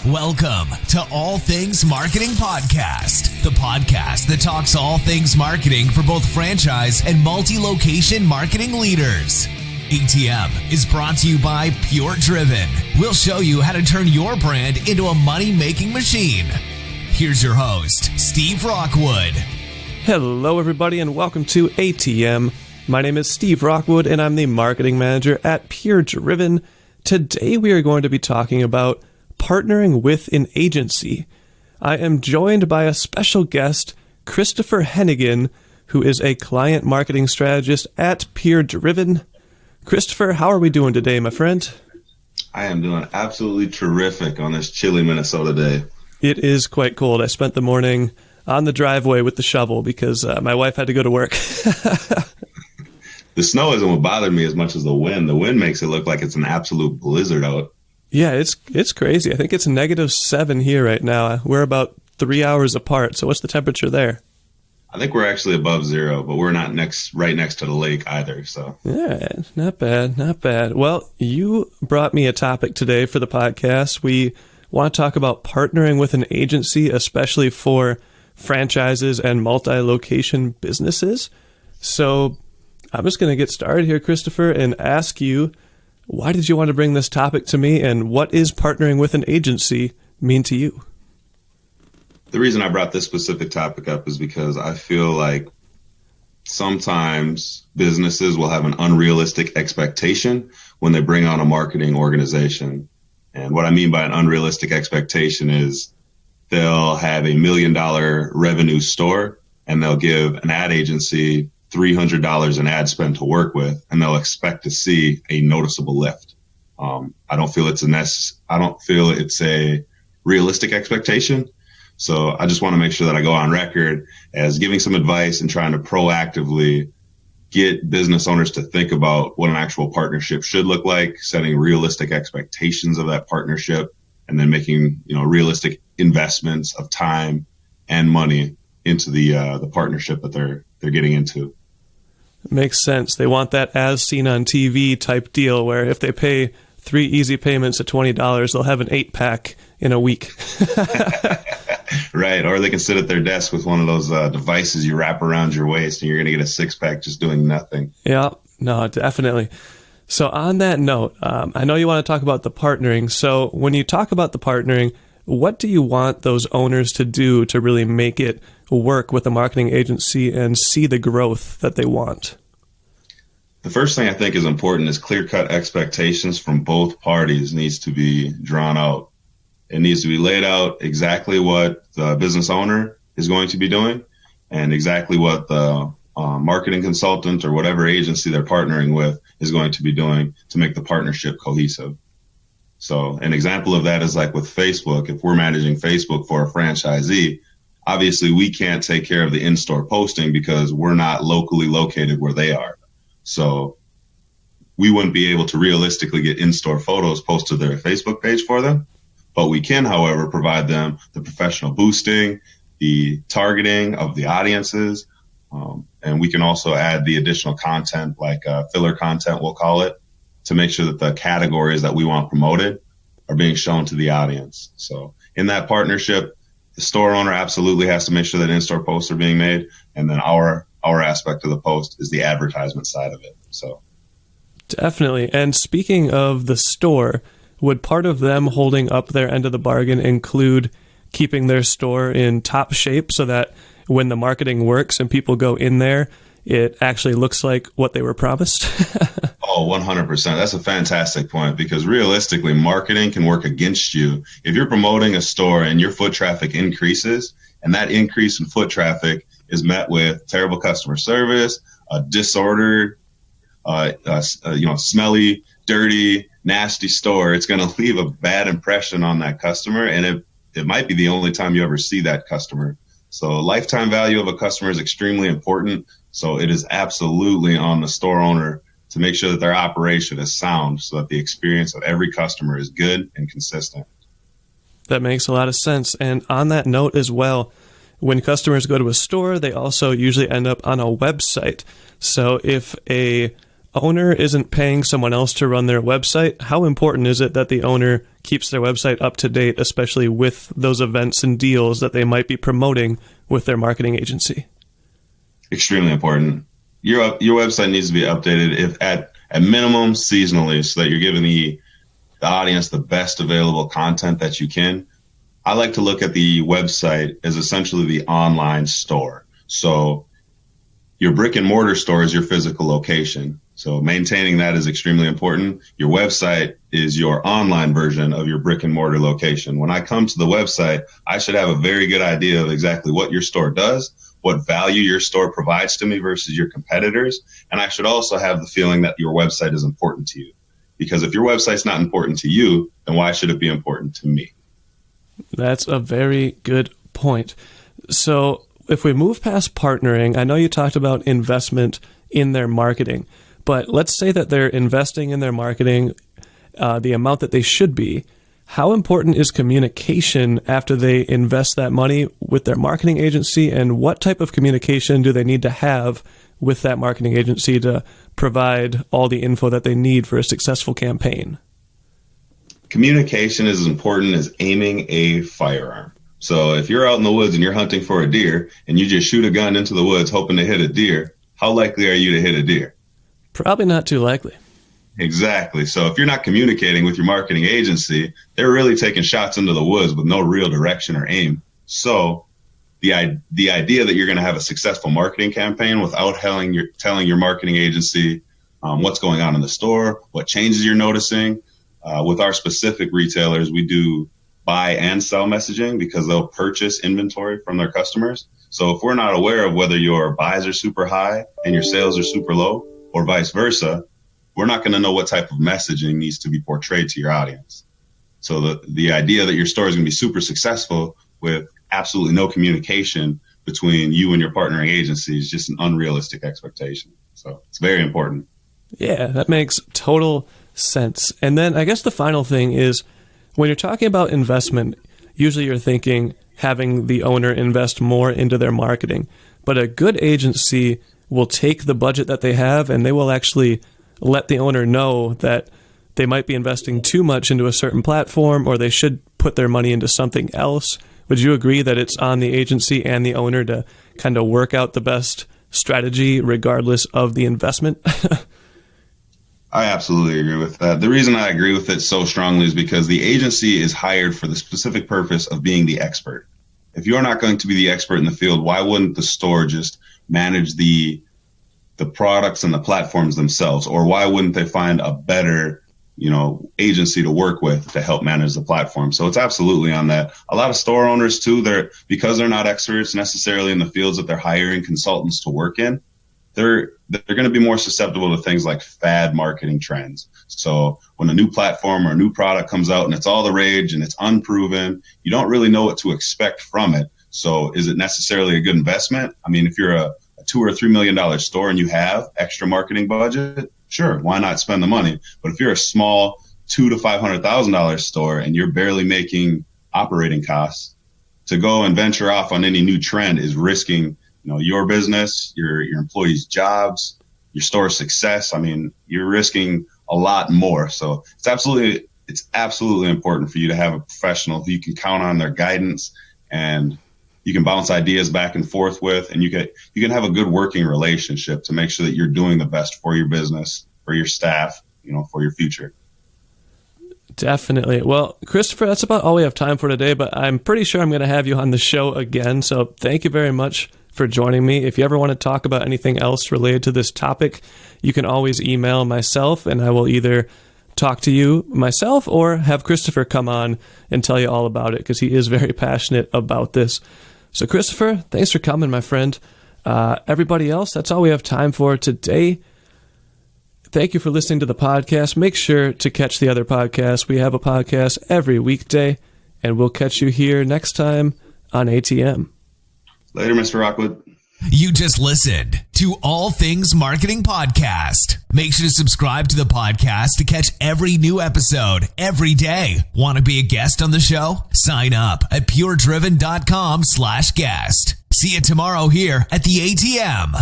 Welcome to All Things Marketing Podcast, the podcast that talks all things marketing for both franchise and multi-location marketing leaders. ATM is brought to you by PureDriven. We'll show you how to turn your brand into a money-making machine. Here's your host, Steve Rockwood. Hello, everybody, and welcome to ATM. My name is Steve Rockwood, and I'm the marketing manager at PureDriven. Today, we are going to be talking about partnering with an agency. I am joined by a special guest, Christopher Henagin, who is a client marketing strategist at PureDriven. Christopher, how are we doing today, my friend? I am doing absolutely terrific on this chilly Minnesota day. It is quite cold. I spent the morning on the driveway with the shovel because my wife had to go to work. The snow isn't what bothered me as much as the wind. The wind makes it look like it's an absolute blizzard out. Yeah, it's crazy. I think it's -7 here right now. We're about 3 hours apart. So what's the temperature there? I think we're actually above zero, but we're not right next to the lake either. So yeah, not bad, not bad. Well, you brought me a topic today for the podcast. We want to talk about partnering with an agency, especially for franchises and multi-location businesses. So I'm just going to get started here, Christopher, and ask you, why did you want to bring this topic to me, and what is partnering with an agency mean to you? The reason I brought this specific topic up is because I feel like sometimes businesses will have an unrealistic expectation when they bring on a marketing organization. And what I mean by an unrealistic expectation is they'll have $1 million revenue store and they'll give an ad agency $300 in ad spend to work with, and they'll expect to see a noticeable lift. I don't feel it's a realistic expectation. So I just want to make sure that I go on record as giving some advice and trying to proactively get business owners to think about what an actual partnership should look like, setting realistic expectations of that partnership, and then making, realistic investments of time and money into the partnership that they're getting into. Makes sense. They want that as seen on TV type deal where if they pay 3 easy payments at $20, they'll have an 8-pack in a week. Right. Or they can sit at their desk with one of those devices you wrap around your waist and you're going to get a 6-pack just doing nothing. Yeah, no, definitely. So on that note, I know you want to talk about the partnering. So when you talk about the partnering, what do you want those owners to do to really make it work with a marketing agency and see the growth that they want? The first thing I think is important is clear-cut expectations from both parties needs to be drawn out. It needs to be laid out exactly what the business owner is going to be doing and exactly what the marketing consultant or whatever agency they're partnering with is going to be doing to make the partnership cohesive. So an example of that is like with Facebook. If we're managing Facebook for a franchisee, obviously we can't take care of the in-store posting because we're not locally located where they are. So we wouldn't be able to realistically get in-store photos posted to their Facebook page for them. But we can, however, provide them the professional boosting, the targeting of the audiences, and we can also add the additional content like filler content, we'll call it, to make sure that the categories that we want promoted are being shown to the audience. So in that partnership, the store owner absolutely has to make sure that in-store posts are being made. And then our aspect of the post is the advertisement side of it. So definitely. And speaking of the store, would part of them holding up their end of the bargain include keeping their store in top shape so that when the marketing works and people go in there, it actually looks like what they were promised? Oh, 100%. That's a fantastic point because realistically, marketing can work against you. If you're promoting a store and your foot traffic increases and that increase in foot traffic is met with terrible customer service, a disordered, smelly, dirty, nasty store, it's going to leave a bad impression on that customer. And it might be the only time you ever see that customer. So lifetime value of a customer is extremely important. So it is absolutely on the store owner to make sure that their operation is sound so that the experience of every customer is good and consistent. That makes a lot of sense. And on that note as well, when customers go to a store, they also usually end up on a website. So if a owner isn't paying someone else to run their website, how important is it that the owner keeps their website up to date, especially with those events and deals that they might be promoting with their marketing agency? Extremely important. Your website needs to be updated, if at minimum seasonally, so that you're giving the audience the best available content that you can. I like to look at the website as essentially the online store. So your brick and mortar store is your physical location. So maintaining that is extremely important. Your website is your online version of your brick and mortar location. When I come to the website, I should have a very good idea of exactly what your store does, what value your store provides to me versus your competitors. And I should also have the feeling that your website is important to you. Because if your website's not important to you, then why should it be important to me? That's a very good point. So if we move past partnering, I know you talked about investment in their marketing, but let's say that they're investing in their marketing the amount that they should be. How important is communication after they invest that money with their marketing agency, and what type of communication do they need to have with that marketing agency to provide all the info that they need for a successful campaign? Communication is as important as aiming a firearm. So if you're out in the woods and you're hunting for a deer and you just shoot a gun into the woods hoping to hit a deer, how likely are you to hit a deer? Probably not too likely. Exactly. So if you're not communicating with your marketing agency, they're really taking shots into the woods with no real direction or aim. So the idea that you're going to have a successful marketing campaign without telling your marketing agency what's going on in the store, what changes you're noticing. With our specific retailers, we do buy and sell messaging because they'll purchase inventory from their customers. So if we're not aware of whether your buys are super high and your sales are super low or vice versa, we're not going to know what type of messaging needs to be portrayed to your audience. So the idea that your store is going to be super successful with absolutely no communication between you and your partnering agency is just an unrealistic expectation. So it's very important. Yeah, that makes total sense. And then I guess the final thing is, when you're talking about investment, usually you're thinking having the owner invest more into their marketing. But a good agency will take the budget that they have and they will actually let the owner know that they might be investing too much into a certain platform or they should put their money into something else. Would you agree that it's on the agency and the owner to kind of work out the best strategy regardless of the investment? I absolutely agree with that. The reason I agree with it so strongly is because the agency is hired for the specific purpose of being the expert. If you're not going to be the expert in the field, why wouldn't the store just manage the products and the platforms themselves? Or why wouldn't they find a better, agency to work with to help manage the platform? So it's absolutely on that. A lot of store owners too, because they're not experts necessarily in the fields that they're hiring consultants to work in, they're going to be more susceptible to things like fad marketing trends. So when a new platform or a new product comes out and it's all the rage and it's unproven, you don't really know what to expect from it. So is it necessarily a good investment? I mean, if you're a $2 or $3 million store and you have extra marketing budget, sure, why not spend the money? But if you're a small $200,000 to $500,000 store and you're barely making operating costs, to go and venture off on any new trend is risking your business, your employees' jobs, your store's success. I mean, you're risking a lot more. So it's absolutely important for you to have a professional who you can count on their guidance and you can bounce ideas back and forth with, and you can have a good working relationship to make sure that you're doing the best for your business, for your staff, for your future. Definitely. Well, Christopher, that's about all we have time for today, but I'm pretty sure I'm going to have you on the show again. So thank you very much for joining me. If you ever want to talk about anything else related to this topic, you can always email myself and I will either talk to you myself or have Christopher come on and tell you all about it because he is very passionate about this. So Christopher, thanks for coming, my friend. Everybody else, that's all we have time for today. Thank you for listening to the podcast. Make sure to catch the other podcasts. We have a podcast every weekday, and we'll catch you here next time on ATM. Later, Mr. Rockwood. You just listened to All Things Marketing Podcast. Make sure to subscribe to the podcast to catch every new episode every day. Want to be a guest on the show? Sign up at puredriven.com/guest. See you tomorrow here at the ATM.